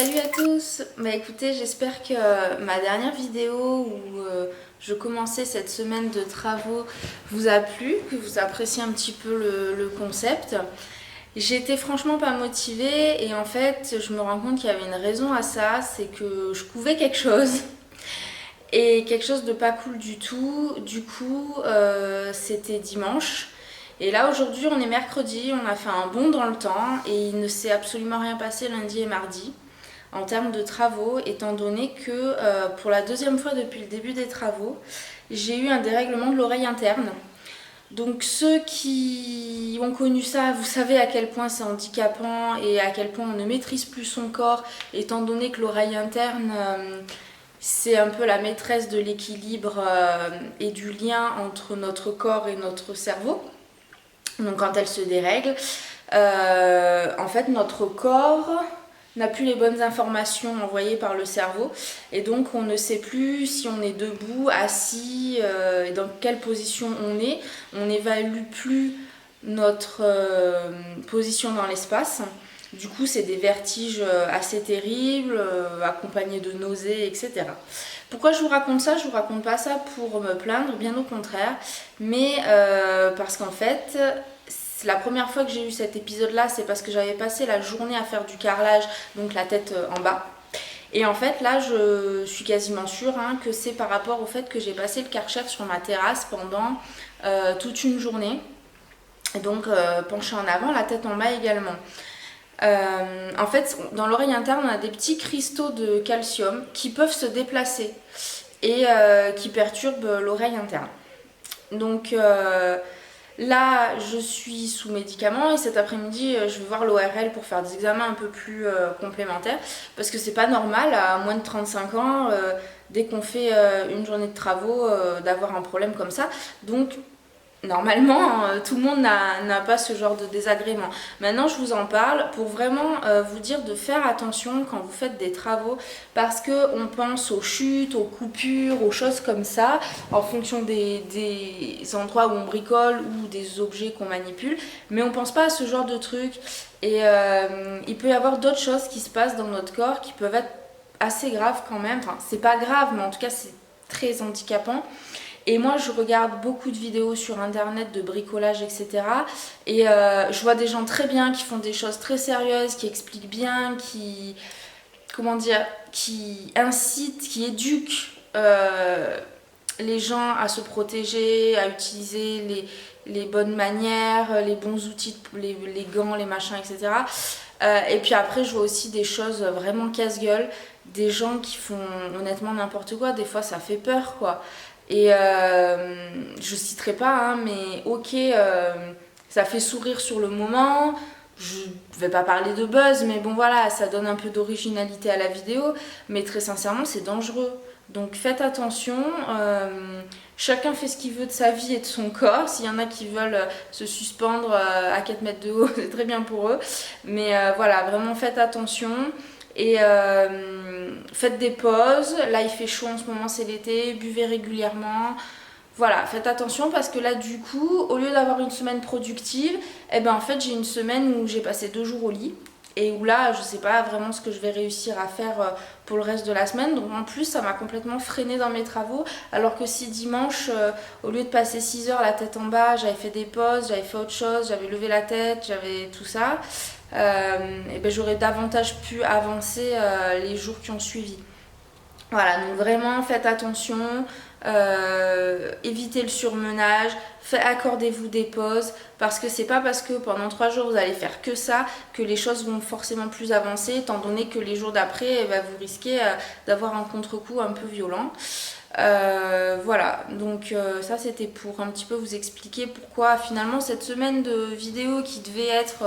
Salut à tous. Écoutez, j'espère que ma dernière vidéo où je commençais cette semaine de travaux vous a plu, que vous appréciez un petit peu le concept. J'étais franchement pas motivée et en fait je me rends compte qu'il y avait une raison à ça, c'est que je couvais quelque chose et quelque chose de pas cool du tout. Du coup, c'était dimanche. Et là aujourd'hui on est mercredi, on a fait un bond dans le temps et il ne s'est absolument rien passé lundi et mardi en termes de travaux, étant donné que pour la deuxième fois depuis le début des travaux, j'ai eu un dérèglement de l'oreille interne. Donc ceux qui ont connu ça, vous savez à quel point c'est handicapant et à quel point on ne maîtrise plus son corps, étant donné que l'oreille interne, c'est un peu la maîtresse de l'équilibre et du lien entre notre corps et notre cerveau. Donc quand elle se dérègle, en fait notre corps n'a plus les bonnes informations envoyées par le cerveau et donc on ne sait plus si on est debout, assis et dans quelle position on n'évalue plus notre position dans l'espace. Du coup c'est des vertiges assez terribles accompagnés de nausées, etc. Pourquoi je vous raconte ça? Je vous raconte pas ça pour me plaindre, bien au contraire, mais parce qu'en fait la première fois que j'ai eu cet épisode là, c'est parce que j'avais passé la journée à faire du carrelage, donc la tête en bas. Et en fait là je suis quasiment sûre que c'est par rapport au fait que j'ai passé le Karcher sur ma terrasse pendant toute une journée. Et donc penchée en avant, la tête en bas également. En fait dans l'oreille interne on a des petits cristaux de calcium qui peuvent se déplacer et qui perturbent l'oreille interne. Donc là, je suis sous médicaments et cet après-midi, je vais voir l'ORL pour faire des examens un peu plus complémentaires parce que c'est pas normal à moins de 35 ans, dès qu'on fait une journée de travaux, d'avoir un problème comme ça. Donc, normalement, tout le monde n'a pas ce genre de désagrément. Maintenant, je vous en parle pour vraiment vous dire de faire attention quand vous faites des travaux parce qu'on pense aux chutes, aux coupures, aux choses comme ça en fonction des endroits où on bricole ou des objets qu'on manipule. Mais on pense pas à ce genre de trucs et il peut y avoir d'autres choses qui se passent dans notre corps qui peuvent être assez graves quand même. Enfin, c'est pas grave, mais en tout cas, c'est très handicapant. Et moi, je regarde beaucoup de vidéos sur internet de bricolage, etc. Et je vois des gens très bien qui font des choses très sérieuses, qui expliquent bien, qui incitent, qui éduquent les gens à se protéger, à utiliser les bonnes manières, les bons outils, les gants, les machins, etc. Et puis après, je vois aussi des choses vraiment casse-gueule, des gens qui font honnêtement n'importe quoi. Des fois, ça fait peur, quoi. Et je citerai pas, mais ok, ça fait sourire sur le moment. Je vais pas parler de buzz, mais bon voilà, ça donne un peu d'originalité à la vidéo. Mais très sincèrement, c'est dangereux. Donc faites attention. Chacun fait ce qu'il veut de sa vie et de son corps. S'il y en a qui veulent se suspendre à 4 mètres de haut, c'est très bien pour eux. Mais voilà, vraiment faites attention. Et faites des pauses. Là il fait chaud en ce moment, c'est l'été, buvez régulièrement. Voilà, faites attention parce que là du coup, au lieu d'avoir une semaine productive, en fait j'ai une semaine où j'ai passé 2 jours au lit et où là je sais pas vraiment ce que je vais réussir à faire pour le reste de la semaine. Donc en plus ça m'a complètement freinée dans mes travaux, alors que si dimanche, au lieu de passer 6 heures la tête en bas, j'avais fait des pauses, j'avais fait autre chose, j'avais levé la tête, j'avais tout ça, j'aurais davantage pu avancer les jours qui ont suivi. Voilà, donc vraiment faites attention, évitez le surmenage, accordez-vous des pauses, parce que c'est pas parce que pendant 3 jours vous allez faire que ça que les choses vont forcément plus avancer, étant donné que les jours d'après, vous risquez d'avoir un contre-coup un peu violent. Voilà, donc ça c'était pour un petit peu vous expliquer pourquoi finalement cette semaine de vidéo qui devait être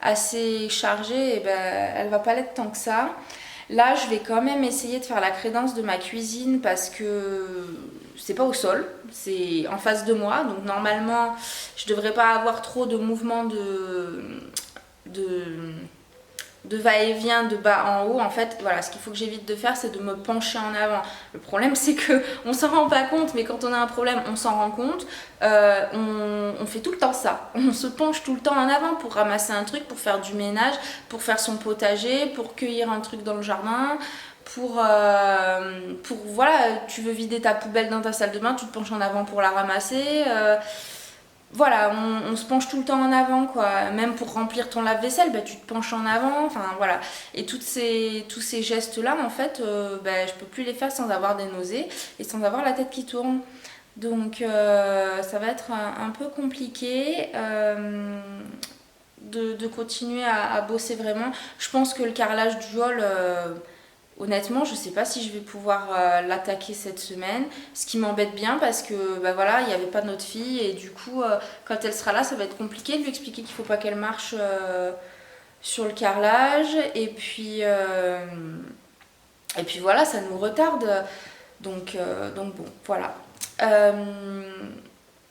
assez chargée, elle va pas l'être tant que ça. Là, je vais quand même essayer de faire la crédence de ma cuisine parce que c'est pas au sol, c'est en face de moi. Donc normalement, je devrais pas avoir trop de mouvements de de va-et-vient de bas en haut, en fait, voilà, ce qu'il faut que j'évite de faire, c'est de me pencher en avant. Le problème, c'est que on s'en rend pas compte, mais quand on a un problème, on s'en rend compte. On fait tout le temps ça. On se penche tout le temps en avant pour ramasser un truc, pour faire du ménage, pour faire son potager, pour cueillir un truc dans le jardin. Voilà, tu veux vider ta poubelle dans ta salle de bain, tu te penches en avant pour la ramasser. Voilà, on se penche tout le temps en avant, quoi. Même pour remplir ton lave-vaisselle, bah, tu te penches en avant, enfin voilà. Et tous ces gestes-là, en fait, bah, je peux plus les faire sans avoir des nausées et sans avoir la tête qui tourne. Donc ça va être un peu compliqué de continuer à bosser vraiment. Je pense que le carrelage du hall... honnêtement, je sais pas si je vais pouvoir l'attaquer cette semaine, ce qui m'embête bien parce que bah voilà, il n'y avait pas de notre fille et du coup, quand elle sera là, ça va être compliqué de lui expliquer qu'il faut pas qu'elle marche sur le carrelage et puis voilà, ça nous retarde. Donc bon, voilà.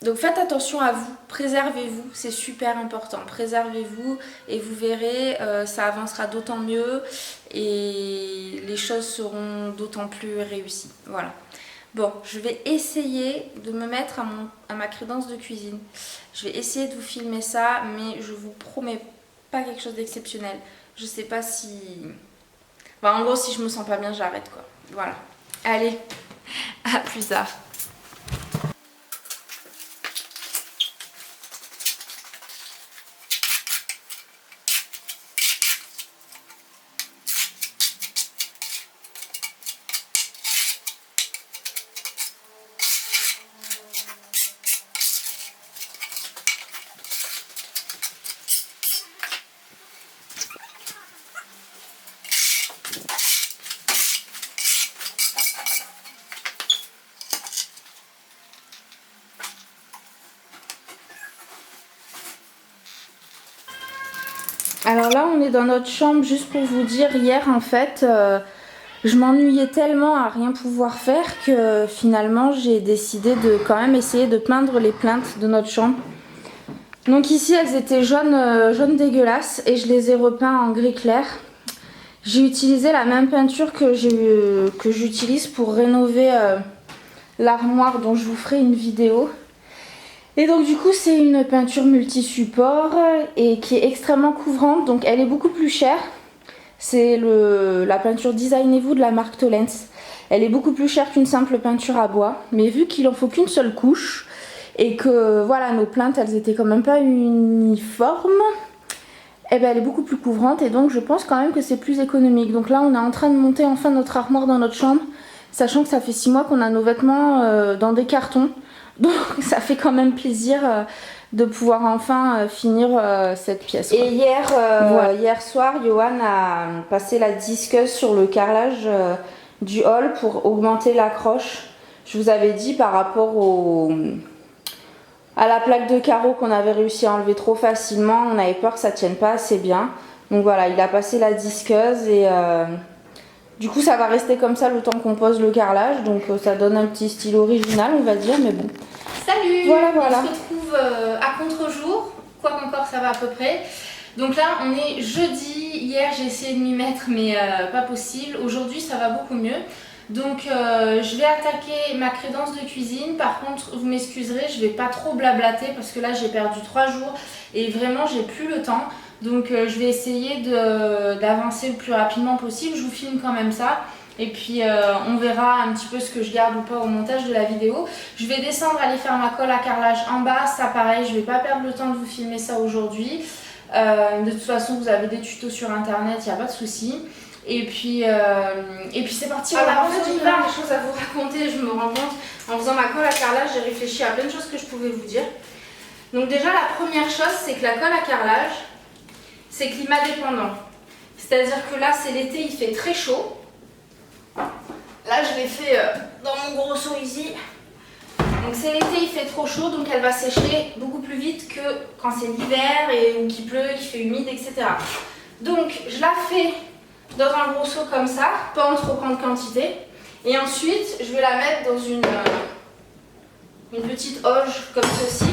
Donc faites attention à vous, préservez-vous, c'est super important. Préservez-vous et vous verrez, ça avancera d'autant mieux et les choses seront d'autant plus réussies. Voilà. Bon, je vais essayer de me mettre à ma crédence de cuisine. Je vais essayer de vous filmer ça, mais je vous promets pas quelque chose d'exceptionnel. Je sais pas si... Enfin, en gros, si je me sens pas bien, j'arrête quoi. Voilà. Allez, à plus tard. Alors là, on est dans notre chambre, juste pour vous dire, hier en fait, je m'ennuyais tellement à rien pouvoir faire que finalement j'ai décidé de quand même essayer de peindre les plinthes de notre chambre. Donc ici, elles étaient jaunes dégueulasses et je les ai repeints en gris clair. J'ai utilisé la même peinture que j'utilise pour rénover l'armoire dont je vous ferai une vidéo. Et donc du coup c'est une peinture multi-support et qui est extrêmement couvrante, donc elle est beaucoup plus chère. C'est la peinture Designez-vous de la marque Tollens. Elle est beaucoup plus chère qu'une simple peinture à bois, mais vu qu'il en faut qu'une seule couche et que voilà, nos plinthes elles étaient quand même pas uniformes, et ben elle est beaucoup plus couvrante et donc je pense quand même que c'est plus économique. Donc là on est en train de monter enfin notre armoire dans notre chambre, sachant que ça fait 6 mois qu'on a nos vêtements dans des cartons. Donc ça fait quand même plaisir de pouvoir enfin finir cette pièce, quoi. Et hier soir, Johan a passé la disqueuse sur le carrelage du hall pour augmenter l'accroche. Je vous avais dit par rapport à la plaque de carreaux qu'on avait réussi à enlever trop facilement, on avait peur que ça tienne pas assez bien. Donc voilà, il a passé la disqueuse et du coup ça va rester comme ça le temps qu'on pose le carrelage, donc ça donne un petit style original on va dire, mais bon. Salut, voilà. On se retrouve à contre-jour, quoi qu'encore ça va à peu près. Donc là on est jeudi, hier j'ai essayé de m'y mettre mais pas possible. Aujourd'hui ça va beaucoup mieux. Donc je vais attaquer ma crédence de cuisine. Par contre vous m'excuserez, je vais pas trop blablater parce que là j'ai perdu 3 jours et vraiment j'ai plus le temps. Donc je vais essayer d'avancer le plus rapidement possible. Je vous filme quand même ça. Et puis on verra un petit peu ce que je garde ou pas au montage de la vidéo. Je vais descendre aller faire ma colle à carrelage en bas. Ça pareil, je vais pas perdre le temps de vous filmer ça aujourd'hui. De toute façon vous avez des tutos sur internet, il n'y a pas de souci. Et puis c'est parti. Alors en fait j'ai plein de choses à vous raconter. Je me rends compte en faisant ma colle à carrelage, j'ai réfléchi à plein de choses que je pouvais vous dire. Donc déjà la première chose c'est que la colle à carrelage c'est climat dépendant. C'est-à-dire que là c'est l'été, il fait très chaud. Là je l'ai fait dans mon gros seau ici. Donc c'est l'été, il fait trop chaud, donc elle va sécher beaucoup plus vite que quand c'est l'hiver ou qu'il pleut, qu'il fait humide, etc. Donc je la fais dans un gros seau comme ça, pas en trop grande quantité. Et ensuite je vais la mettre dans une petite auge comme ceci.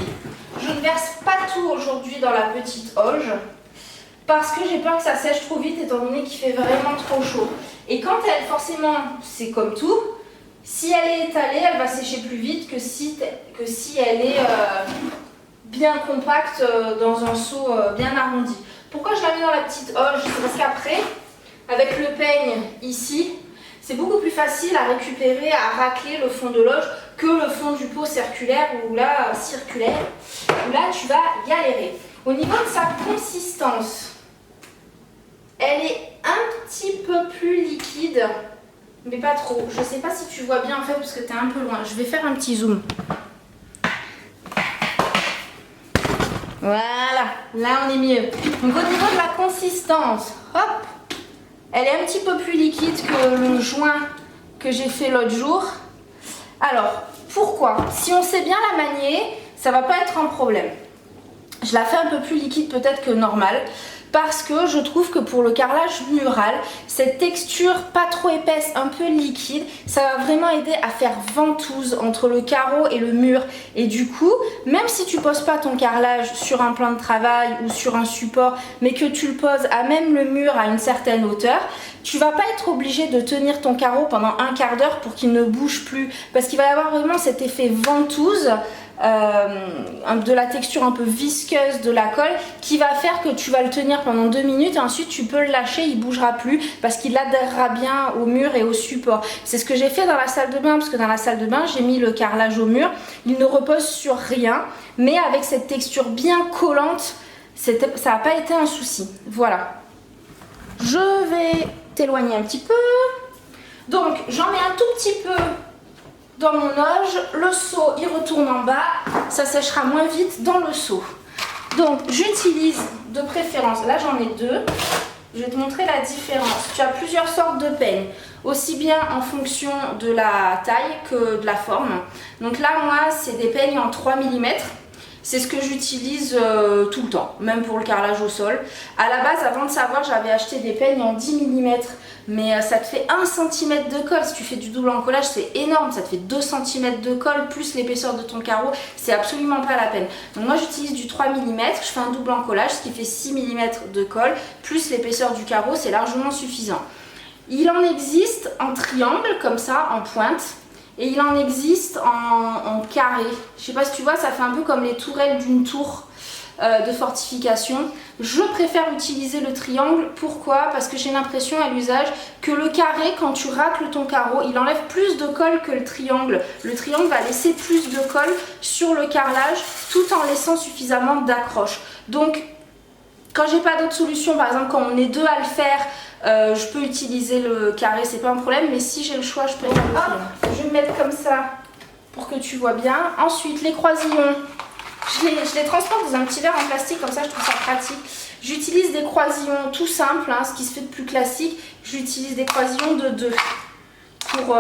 Je ne verse pas tout aujourd'hui dans la petite auge parce que j'ai peur que ça sèche trop vite étant donné qu'il fait vraiment trop chaud. Et quand elle, forcément, c'est comme tout, si elle est étalée, elle va sécher plus vite que si elle est bien compacte dans un seau bien arrondi. Pourquoi je la mets dans la petite hoche? C'est parce qu'après, avec le peigne ici, c'est beaucoup plus facile à récupérer, à racler le fond de loge que le fond du pot circulaire où là, tu vas galérer. Au niveau de sa consistance, elle est un petit peu plus liquide, mais pas trop. Je sais pas si tu vois bien en fait parce que tu es un peu loin. Je vais faire un petit zoom. Voilà, là on est mieux. Donc au niveau de la consistance, hop, elle est un petit peu plus liquide que le joint que j'ai fait l'autre jour. Alors, pourquoi? Si on sait bien la manier, ça va pas être un problème. Je la fais un peu plus liquide peut-être que normal. Parce que je trouve que pour le carrelage mural, cette texture pas trop épaisse, un peu liquide, ça va vraiment aider à faire ventouse entre le carreau et le mur. Et du coup, même si tu poses pas ton carrelage sur un plan de travail ou sur un support, mais que tu le poses à même le mur à une certaine hauteur, tu vas pas être obligé de tenir ton carreau pendant un quart d'heure pour qu'il ne bouge plus. Parce qu'il va y avoir vraiment cet effet ventouse. De la texture un peu visqueuse de la colle qui va faire que tu vas le tenir pendant 2 minutes et ensuite tu peux le lâcher, il bougera plus parce qu'il adhérera bien au mur et au support. C'est ce que j'ai fait dans la salle de bain parce que dans la salle de bain j'ai mis le carrelage au mur, il ne repose sur rien mais avec cette texture bien collante ça n'a pas été un souci. Voilà, je vais t'éloigner un petit peu, donc j'en mets un tout petit peu dans mon loge, le seau il retourne en bas, ça séchera moins vite dans le seau. Donc j'utilise de préférence, là j'en ai 2, je vais te montrer la différence. Tu as plusieurs sortes de peignes, aussi bien en fonction de la taille que de la forme. Donc là moi c'est des peignes en 3 mm, c'est ce que j'utilise tout le temps, même pour le carrelage au sol. À la base, avant de savoir, j'avais acheté des peignes en 10 mm, mais ça te fait 1 cm de colle. Si tu fais du double encollage, c'est énorme, ça te fait 2 cm de colle, plus l'épaisseur de ton carreau, c'est absolument pas la peine. Donc moi j'utilise du 3 mm, je fais un double encollage, ce qui fait 6 mm de colle, plus l'épaisseur du carreau, c'est largement suffisant. Il en existe en triangle, comme ça, en pointe. Et il en existe en carré. Je sais pas si tu vois, ça fait un peu comme les tourelles d'une tour de fortification. Je préfère utiliser le triangle. Pourquoi? Parce que j'ai l'impression à l'usage que le carré, quand tu racles ton carreau, il enlève plus de colle que le triangle. Le triangle va laisser plus de colle sur le carrelage tout en laissant suffisamment d'accroche. Donc, quand j'ai pas d'autre solution, par exemple quand on est 2 à le faire, je peux utiliser le carré, c'est pas un problème, mais si j'ai le choix, je préfère le triangle. Je vais me mettre comme ça pour que tu vois bien. Ensuite, les croisillons, je les transporte dans un petit verre en plastique, comme ça je trouve ça pratique. J'utilise des croisillons tout simples, hein, ce qui se fait de plus classique. J'utilise des croisillons de 2 pour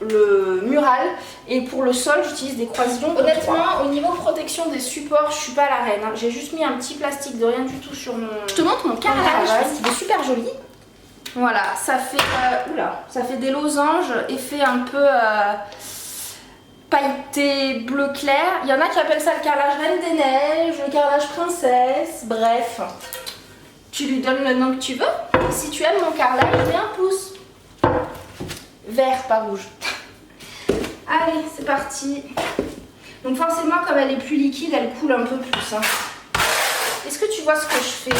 le mural, et pour le sol j'utilise des croisillons de 3. Honnêtement, au niveau protection des supports, je suis pas la reine, hein. J'ai juste mis un petit plastique de rien du tout sur mon... Je te montre mon carrelage, il est super joli. Voilà, ça fait, ça fait des losanges, effet un peu pailleté bleu clair. Il y en a qui appellent ça le carrelage Reine des Neiges, le carrelage princesse, bref. Tu lui donnes le nom que tu veux. Si tu aimes mon carrelage, mets un pouce. Vert, pas rouge. Allez, c'est parti. Donc forcément, comme elle est plus liquide, elle coule un peu plus. Hein. Est-ce que tu vois ce que je fais?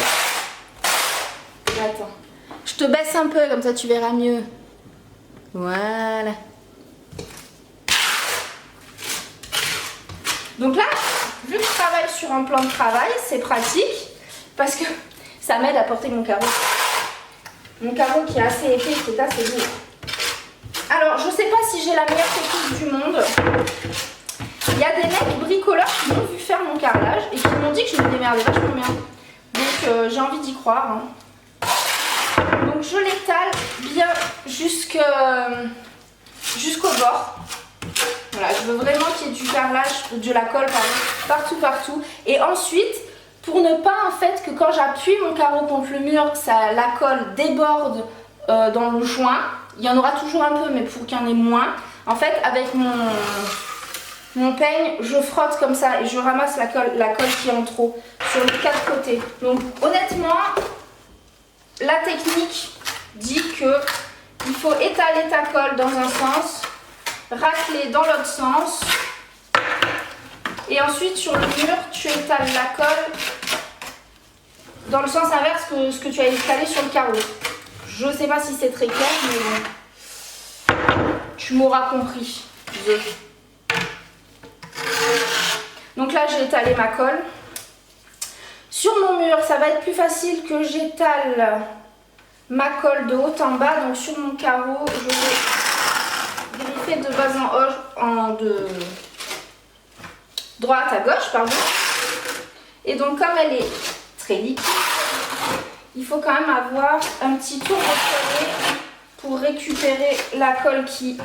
Attends. Je te baisse un peu, comme ça tu verras mieux. Voilà. Donc là, vu que je travaille sur un plan de travail, c'est pratique parce que ça m'aide à porter mon carreau. Mon carreau qui est assez épais, qui est assez lourd. Alors, je sais pas si j'ai la meilleure technique du monde. Il y a des mecs bricoleurs qui m'ont vu faire mon carrelage et qui m'ont dit que je me démerdais vachement bien. Donc, j'ai envie d'y croire. Hein. Donc, je l'étale bien jusqu'au bord. Voilà, je veux vraiment qu'il y ait du carrelage, de la colle, pardon, partout. Et ensuite, pour ne pas en fait que quand j'appuie mon carreau contre le mur, la colle déborde dans le joint. Il y en aura toujours un peu, mais pour qu'il y en ait moins. En fait, avec mon peigne, je frotte comme ça et je ramasse la colle qui est en trop sur les 4 côtés. Donc honnêtement, la technique dit que il faut étaler ta colle dans un sens, racler dans l'autre sens et ensuite sur le mur, tu étales la colle dans le sens inverse que ce que tu as étalé sur le carreau. Je sais pas si c'est très clair, mais bon, tu m'auras compris. Donc là, j'ai étalé ma colle. Sur mon mur, ça va être plus facile que j'étale ma colle de haut en bas. Donc sur mon carreau, je vais griffer de bas en haut, de droite à gauche, pardon. Et donc comme elle est très liquide, il faut quand même avoir un petit tour de collier pour récupérer la colle qui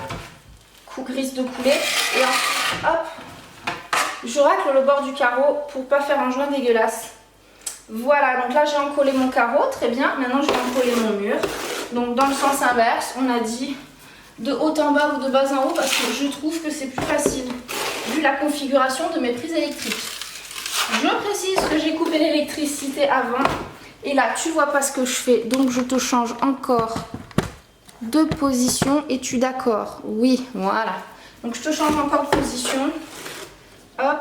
risque de couler. Et ensuite, hop, je racle le bord du carreau pour pas faire un joint dégueulasse. Voilà, donc là j'ai encollé mon carreau, très bien. Maintenant je vais encoller mon mur. Donc dans le sens inverse, on a dit de haut en bas ou de bas en haut parce que je trouve que c'est plus facile vu la configuration de mes prises électriques. Je précise que j'ai coupé l'électricité avant. Et là, tu vois pas ce que je fais, donc je te change encore de position. Es-tu d'accord? Oui, voilà. Donc je te change encore de position. Hop.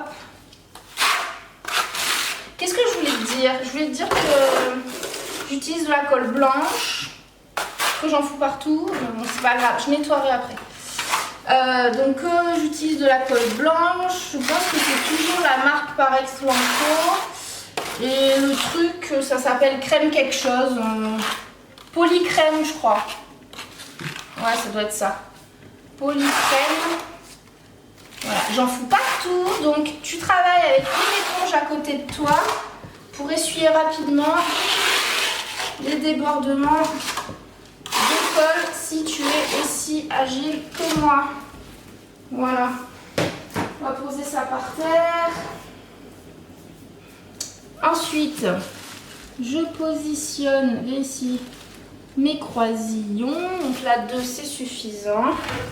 Qu'est-ce que je voulais te dire? Je voulais te dire que j'utilise de la colle blanche, que j'en fous partout. Bon, c'est pas grave, je nettoierai après. Donc j'utilise de la colle blanche. Je pense que c'est toujours la marque par Exlanco. Et le truc, ça s'appelle crème quelque chose. Polycrème, je crois. Ouais, ça doit être ça. Polycrème. Voilà, j'en fous partout. Donc, tu travailles avec une éponge à côté de toi pour essuyer rapidement les débordements de colle si tu es aussi agile que moi. Voilà. On va poser ça par terre. Ensuite, je positionne ici mes croisillons. Donc là, 2, c'est suffisant.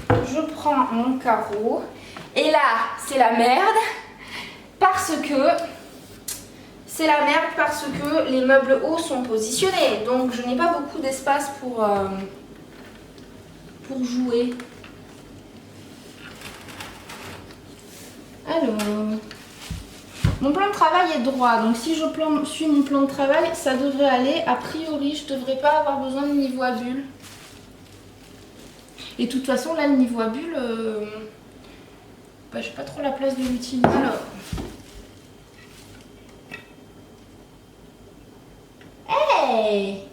Je prends mon carreau. Et là, c'est la merde. Parce que les meubles hauts sont positionnés. Donc, je n'ai pas beaucoup d'espace pour jouer. Alors... Mon plan de travail est droit, donc si je suis mon plan de travail, ça devrait aller. A priori, je ne devrais pas avoir besoin de niveau à bulle. Et de toute façon, là, le niveau à bulle, j'ai pas trop la place de l'utiliser. Alors. Hey!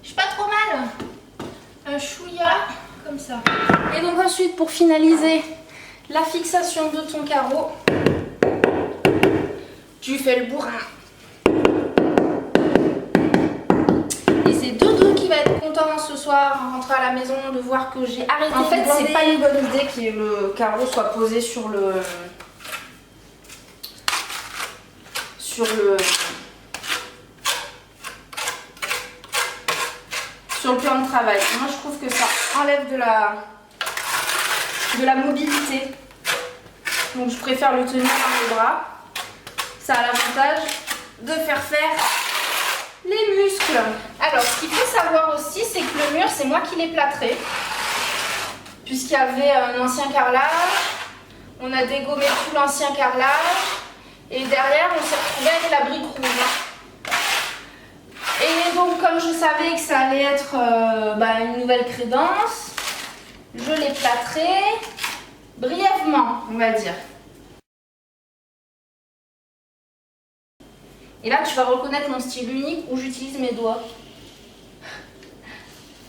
Je suis pas trop mal. Un chouïa, comme ça. Et donc ensuite, pour finaliser la fixation de ton carreau, tu fais le bourrin. Et c'est Dodo qui va être content ce soir en rentrant à la maison de voir que j'ai arrêté. En fait, c'est pas une bonne idée que le carreau soit posé sur le plan de travail. Moi, je trouve que ça enlève de la mobilité. Donc, je préfère le tenir dans les bras. Ça a l'avantage de faire les muscles. Alors, ce qu'il faut savoir aussi, c'est que le mur, c'est moi qui l'ai plâtré. Puisqu'il y avait un ancien carrelage. On a dégommé tout l'ancien carrelage. Et derrière, on s'est retrouvé avec la brique rouge. Et donc, comme je savais que ça allait être une nouvelle crédence, je l'ai plâtré brièvement, on va dire. Et là, tu vas reconnaître mon style unique où j'utilise mes doigts.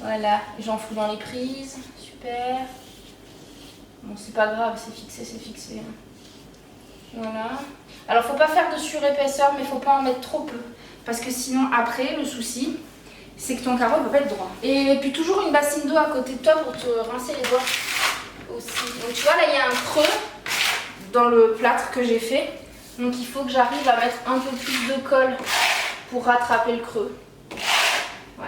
Voilà, j'en fous dans les prises, super. Bon, c'est pas grave, c'est fixé, c'est fixé. Voilà. Alors, faut pas faire de surépaisseur, mais faut pas en mettre trop peu. Parce que sinon, après, le souci, c'est que ton carreau ne peut pas être droit. Et puis, toujours une bassine d'eau à côté de toi pour te rincer les doigts aussi. Donc, tu vois, là, il y a un creux dans le plâtre que j'ai fait. Donc il faut que j'arrive à mettre un peu plus de colle pour rattraper le creux. Ouais.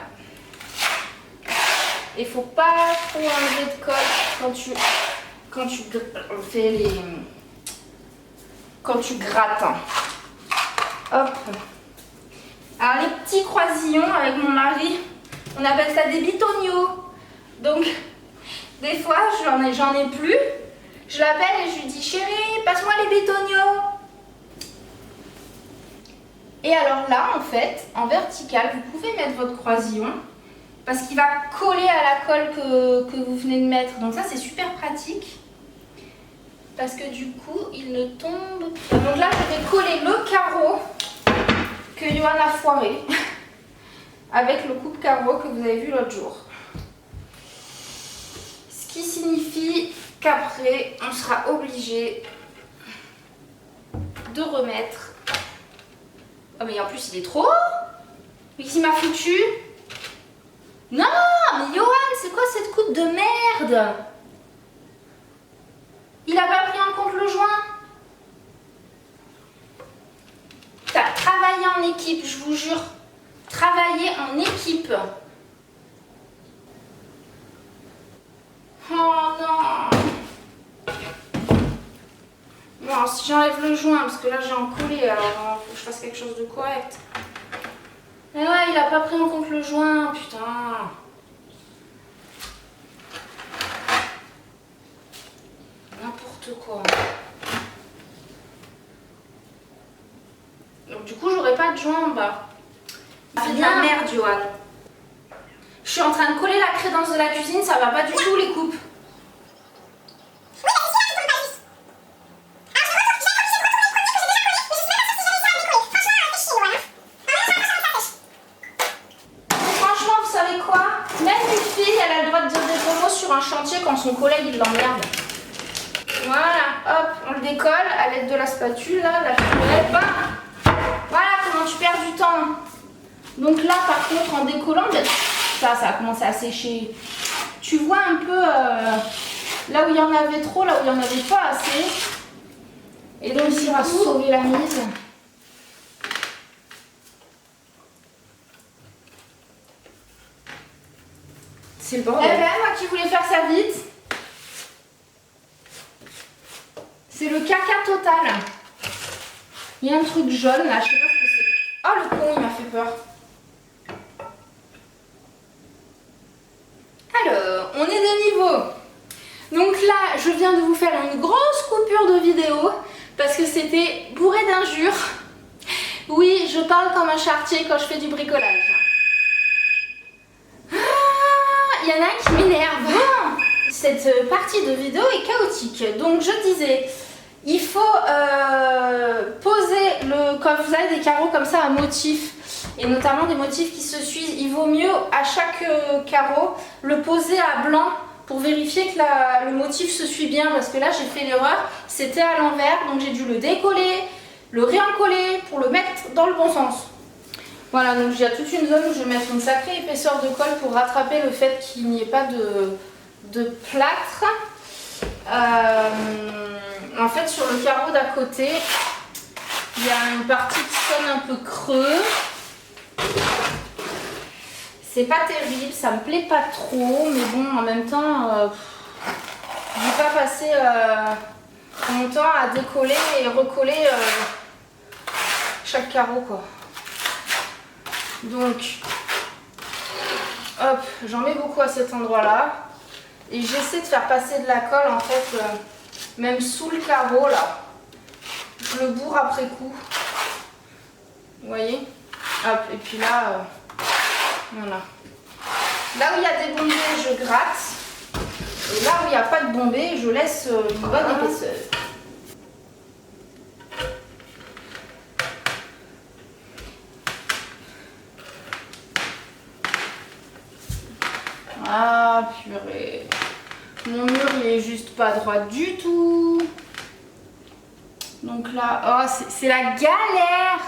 Et il faut pas trop enlever de colle quand tu fais quand tu grattes. Hop. Alors les petits croisillons avec mon mari, on appelle ça des bitognos. Donc des fois j'en ai plus. Je l'appelle et je lui dis chérie, passe-moi les bitognos. Et alors là en fait, en vertical, vous pouvez mettre votre croisillon parce qu'il va coller à la colle que vous venez de mettre. Donc ça c'est super pratique. Parce que du coup, il ne tombe pas. Donc là, je vais coller le carreau que Johan a foiré avec le coupe-carreau que vous avez vu l'autre jour. Ce qui signifie qu'après, on sera obligé de remettre. Oh mais en plus, il est trop haut. Mais qui m'a foutu? Non, mais Johan, c'est quoi cette coupe de merde? Il n'a pas pris en compte le joint. T'as travaillé en équipe, je vous jure. Travailler en équipe. Oh non. Bon, si j'enlève le joint, parce que là j'ai en collé, alors faut que je fasse quelque chose de correct. Mais ouais, il n'a pas pris en compte le joint, putain. N'importe quoi. Donc du coup, j'aurai pas de joint en bas. C'est de la merde, Johan. Je suis en train de coller la crédence de la cuisine, ça va pas du tout les coupes. Franchement, vous savez quoi? Même une fille, elle a le droit de dire des gros mots sur un chantier quand son collègue il l'emmerde. Voilà, hop, on le décolle à l'aide de la spatule, là, la fumette, bam. Voilà comment tu perds du temps. Donc là, par contre, en décollant, ça a commencé à sécher. Tu vois un peu là où il y en avait trop, là où il n'y en avait pas assez. Et donc, ici, on va sauver la mise. C'est le bordel. Eh ben, moi qui voulais faire ça vite. C'est le caca total. Il y a un truc jaune là, je sais pas ce que c'est. Oh le con, il m'a fait peur. Alors, on est de niveau. Donc là, je viens de vous faire une grosse coupure de vidéo parce que c'était bourré d'injures. Oui, je parle comme un charretier quand je fais du bricolage. Il y en a un qui m'énerve. Cette partie de vidéo est chaotique. Donc je disais, il faut poser quand vous avez des carreaux comme ça à motifs, et notamment des motifs qui se suivent, il vaut mieux à chaque carreau le poser à blanc pour vérifier que le motif se suit bien, parce que là j'ai fait l'erreur, c'était à l'envers, donc j'ai dû le décoller, le réencoller pour le mettre dans le bon sens. Voilà, donc il y a toute une zone où je vais mettre une sacrée épaisseur de colle pour rattraper le fait qu'il n'y ait pas de plâtre. En fait, sur le carreau d'à côté, il y a une partie qui sonne un peu creux. C'est pas terrible, ça me plaît pas trop, mais bon, en même temps, je vais pas passer mon temps à décoller et recoller chaque carreau, quoi. Donc, hop, j'en mets beaucoup à cet endroit-là. Et j'essaie de faire passer de la colle, en fait, même sous le carreau, là. Je le bourre après coup. Vous voyez? Hop, et puis là, voilà. Là où il y a des bombées, je gratte. Et là où il n'y a pas de bombée, je laisse une bonne épaisseur. Ah purée, mon mur il est juste pas droit du tout. Donc là, oh c'est la galère.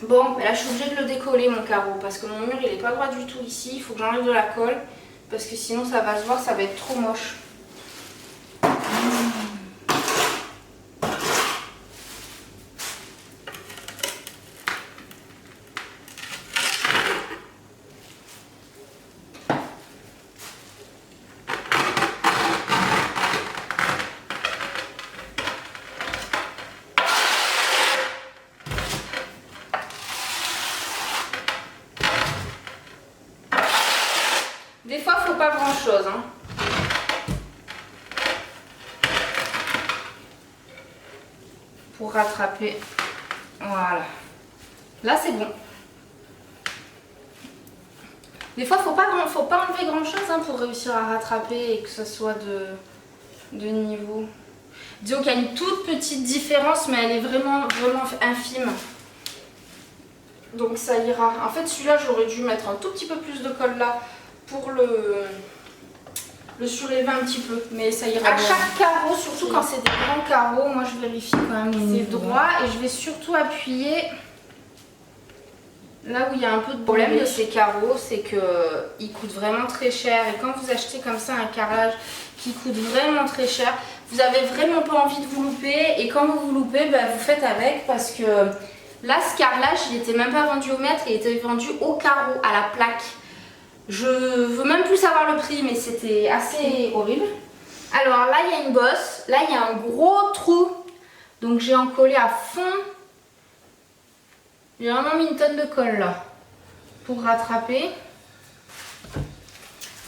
Bon, mais là je suis obligée de le décoller mon carreau parce que mon mur il est pas droit du tout ici. Il faut que j'enlève de la colle parce que sinon ça va se voir, ça va être trop moche. chose. Hein. Pour rattraper. Voilà. Là, c'est bon. Des fois, faut pas enlever grand chose hein, pour réussir à rattraper et que ça soit de niveau. Disons qu'il y a une toute petite différence, mais elle est vraiment infime. Donc ça ira. En fait, celui-là, j'aurais dû mettre un tout petit peu plus de colle là pour le surélever un petit peu. Mais ça ira. À chaque carreau, surtout quand c'est des grands carreaux, moi je vérifie quand même c'est droit. Et je vais surtout appuyer là où il y a un peu de problème de ces carreaux, c'est qu'ils coûtent vraiment très cher. Et quand vous achetez comme ça un carrelage qui coûte vraiment très cher, vous avez vraiment pas envie de vous louper. Et quand vous vous loupez, bah, vous faites avec parce que là, ce carrelage, il n'était même pas vendu au mètre, il était vendu au carreau, à la plaque. Je veux même plus savoir le prix, mais c'était assez horrible. Alors là, il y a une bosse. Là, il y a un gros trou. Donc j'ai encollé à fond. J'ai vraiment mis une tonne de colle là pour rattraper.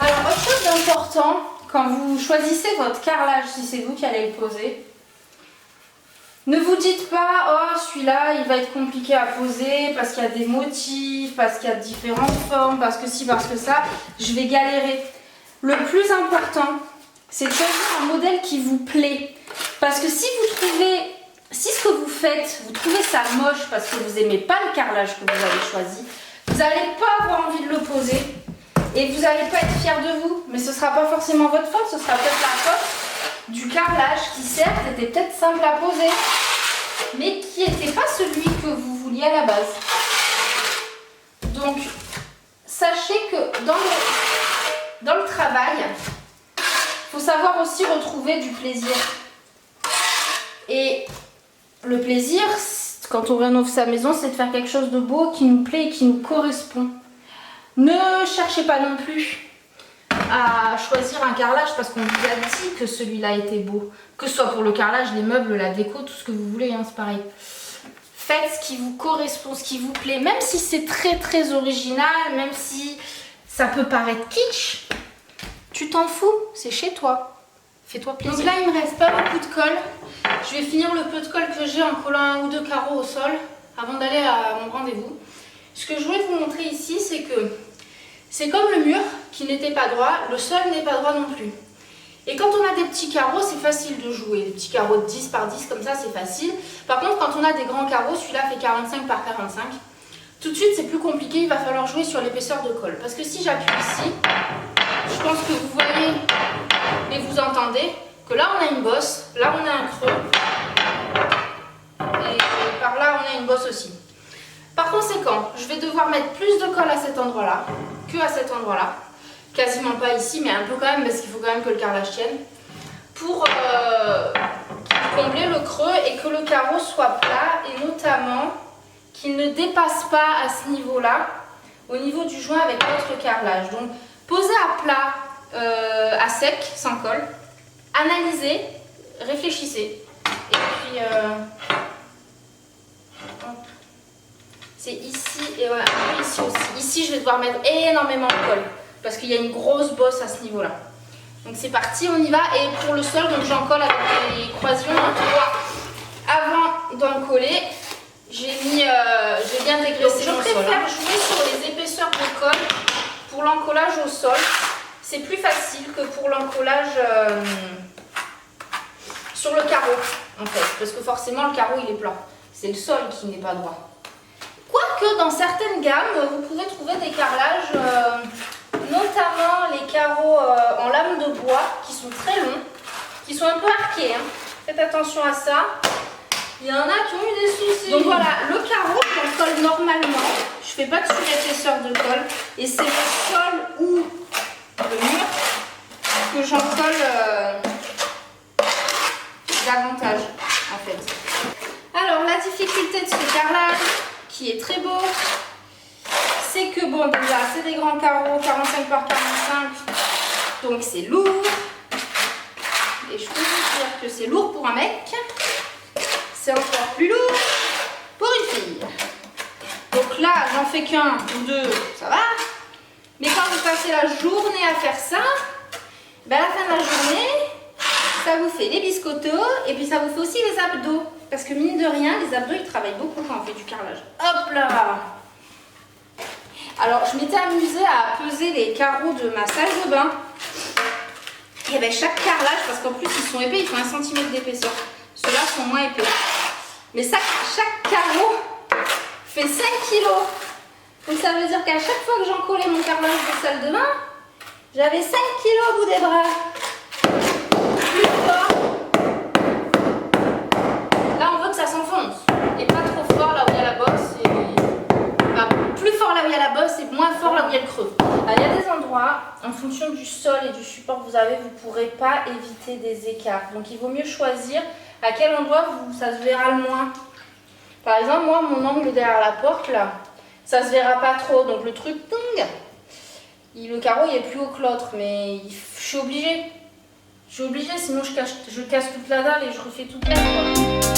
Alors, autre chose d'important, quand vous choisissez votre carrelage, si c'est vous qui allez le poser, ne vous dites pas, oh celui-là il va être compliqué à poser parce qu'il y a des motifs, parce qu'il y a différentes formes, parce que ci, parce que ça, je vais galérer. Le plus important, c'est de choisir un modèle qui vous plaît. Parce que si ce que vous faites, vous trouvez ça moche parce que vous n'aimez pas le carrelage que vous avez choisi, vous n'allez pas avoir envie de le poser et vous n'allez pas être fier de vous. Mais ce ne sera pas forcément votre faute, ce sera peut-être la faute du carrelage qui certes était peut-être simple à poser, mais qui n'était pas celui que vous vouliez à la base. Donc, sachez que dans le travail, il faut savoir aussi retrouver du plaisir. Et le plaisir, quand on rénove sa maison, c'est de faire quelque chose de beau, qui nous plaît et qui nous correspond. Ne cherchez pas non plus à choisir un carrelage parce qu'on vous a dit que celui-là était beau. Que ce soit pour le carrelage, les meubles, la déco, tout ce que vous voulez, hein, c'est pareil. Faites ce qui vous correspond, ce qui vous plaît, même si c'est très très original, même si ça peut paraître kitsch, tu t'en fous, c'est chez toi. Fais-toi plaisir. Donc là, il me reste pas beaucoup de colle. Je vais finir le peu de colle que j'ai en collant un ou deux carreaux au sol avant d'aller à mon rendez-vous. Ce que je voulais vous montrer ici, c'est que c'est comme le mur qui n'était pas droit, le sol n'est pas droit non plus. Et quand on a des petits carreaux, c'est facile de jouer. Des petits carreaux de 10 par 10 comme ça, c'est facile. Par contre, quand on a des grands carreaux, celui-là fait 45 par 45. Tout de suite, c'est plus compliqué, il va falloir jouer sur l'épaisseur de colle. Parce que si j'appuie ici, je pense que vous voyez et vous entendez que là, on a une bosse, là, on a un creux. Et par là, on a une bosse aussi. Par conséquent, je vais devoir mettre plus de colle à cet endroit-là que à cet endroit-là. Quasiment pas ici, mais un peu quand même, parce qu'il faut quand même que le carrelage tienne. Pour combler le creux et que le carreau soit plat, et notamment qu'il ne dépasse pas à ce niveau-là, au niveau du joint avec notre carrelage. Donc, posez à plat, à sec, sans colle. Analysez, réfléchissez. Et puis... c'est ici et ouais, un peu ici aussi. Ici, je vais devoir mettre énormément de colle parce qu'il y a une grosse bosse à ce niveau-là. Donc c'est parti, on y va. Et pour le sol, donc j'en colle avec les croisillons. Avant d'en coller, j'ai bien dégraissé mon sol. Je préfère jouer sur les épaisseurs de colle pour l'encollage au sol. C'est plus facile que pour l'encollage sur le carreau, en fait. Parce que forcément, le carreau, il est plat. C'est le sol qui n'est pas droit. Quoique dans certaines gammes, vous pouvez trouver des carrelages, notamment les carreaux en lame de bois, qui sont très longs, qui sont un peu arqués. Hein. Faites attention à ça. Il y en a qui ont eu des soucis. Donc voilà, le carreau, j'en colle normalement. Je fais pas de surépaisseur de colle. Et c'est le sol ou le mur que j'en colle davantage, en fait. Alors, la difficulté de ce carrelage, qui est très beau, c'est que bon, déjà c'est des grands carreaux, 45 par 45, donc c'est lourd. Et je peux vous dire que c'est lourd pour un mec, c'est encore plus lourd pour une fille. Donc là, j'en fais qu'un ou deux, ça va. Mais quand vous passez la journée à faire ça, ben à la fin de la journée, ça vous fait les biscottos et puis ça vous fait aussi les abdos. Parce que mine de rien, les abdos ils travaillent beaucoup quand on fait du carrelage. Hop là! Alors je m'étais amusée à peser les carreaux de ma salle de bain. Et avec chaque carrelage, parce qu'en plus ils sont épais, ils font 1 cm d'épaisseur. Ceux-là sont moins épais. Mais ça, chaque carreau fait 5 kg. Donc ça veut dire qu'à chaque fois que j'encollais mon carrelage de salle de bain, j'avais 5 kg au bout des bras. Plus fort. Là, on veut que ça s'enfonce. Et pas trop fort là où il y a la bosse. Enfin, plus fort là où il y a la bosse et moins fort là où il y a le creux. Alors, il y a des endroits, en fonction du sol et du support que vous avez, vous ne pourrez pas éviter des écarts. Donc, il vaut mieux choisir à quel endroit ça se verra le moins. Par exemple, moi, mon angle derrière la porte, là, ça se verra pas trop. Donc, le truc, ting, le carreau, il est plus haut que l'autre. Mais je suis obligée. Sinon je casse toute la dalle et je refais toute la fois.